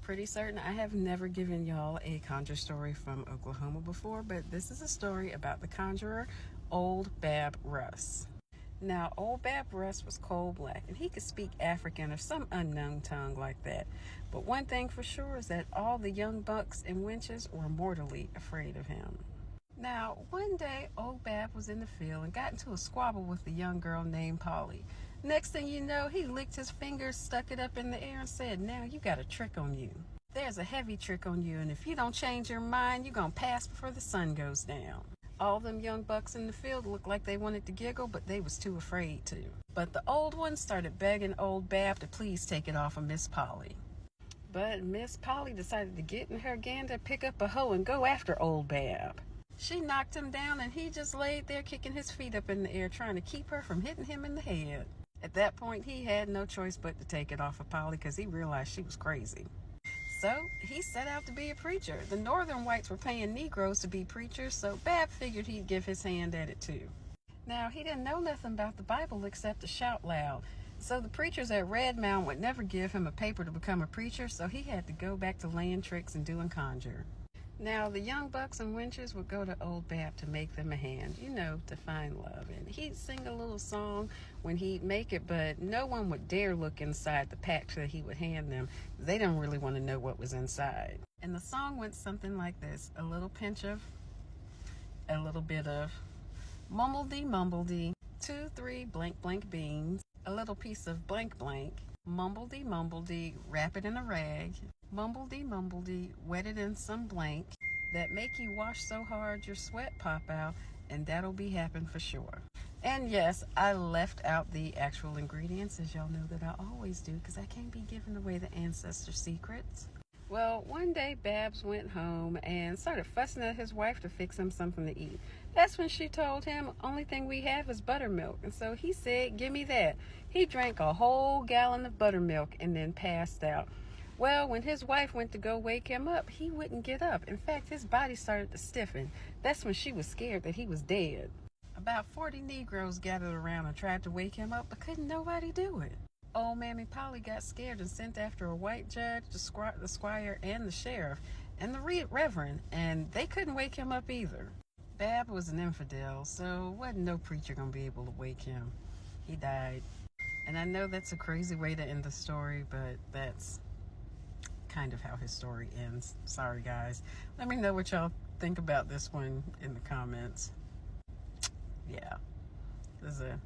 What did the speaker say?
pretty certain I have never given y'all a conjure story from Oklahoma before, but this is a story about the conjurer, Old Bab Russ. Now, Old Bab Russ was coal-black, and he could speak African or some unknown tongue like that. But one thing for sure is that all the young bucks and wenches were mortally afraid of him. Now, one day, Old Bab was in the field and got into a squabble with a young girl named Polly. Next thing you know, he licked his fingers, stuck it up in the air, and said, "Now you got a trick on you. There's a heavy trick on you, and if you don't change your mind, you're going to pass before the sun goes down." All them young bucks in the field looked like they wanted to giggle, but they was too afraid to. But the old ones started begging Old Bab to please take it off of Miss Polly. But Miss Polly decided to get in her gander, pick up a hoe, and go after Old Bab. She knocked him down, and he just laid there kicking his feet up in the air, trying to keep her from hitting him in the head. At that point, he had no choice but to take it off of Polly because he realized she was crazy. So he set out to be a preacher. The northern whites were paying Negroes to be preachers, so Bab figured he'd give his hand at it too. Now, he didn't know nothing about the Bible except to shout loud. So the preachers at Red Mound would never give him a paper to become a preacher, so he had to go back to laying tricks and doing conjure. Now, the young bucks and wenches would go to Old Bab to make them a hand, to find love. And he'd sing a little song when he'd make it, but no one would dare look inside the pack that he would hand them. They didn't really want to know what was inside. And the song went something like this: a little pinch of, a little bit of, mumbledy, 2, 3 blank blank beans, a little piece of blank blank, mumbledy, wrap it in a rag, mumbledy, wet it in some blank, that make you wash so hard your sweat pop out, and that'll be happen for sure. And yes, I left out the actual ingredients, as y'all know that I always do, because I can't be giving away the ancestor secrets. Well, one day Babs went home and started fussing at his wife to fix him something to eat. That's when she told him, "Only thing we have is buttermilk." And so he said, "Give me that." He drank a whole gallon of buttermilk and then passed out. Well, when his wife went to go wake him up, he wouldn't get up. In fact, his body started to stiffen. That's when she was scared that he was dead. About 40 Negroes gathered around and tried to wake him up, but couldn't nobody do it. Old Mammy Polly got scared and sent after a white judge, the squire, and the sheriff, and the reverend, and they couldn't wake him up either. Bab was an infidel, so wasn't no preacher gonna be able to wake him. He died. And I know that's a crazy way to end the story, but that's kind of how his story ends. Sorry, guys. Let me know what y'all think about this one in the comments. Yeah, this is a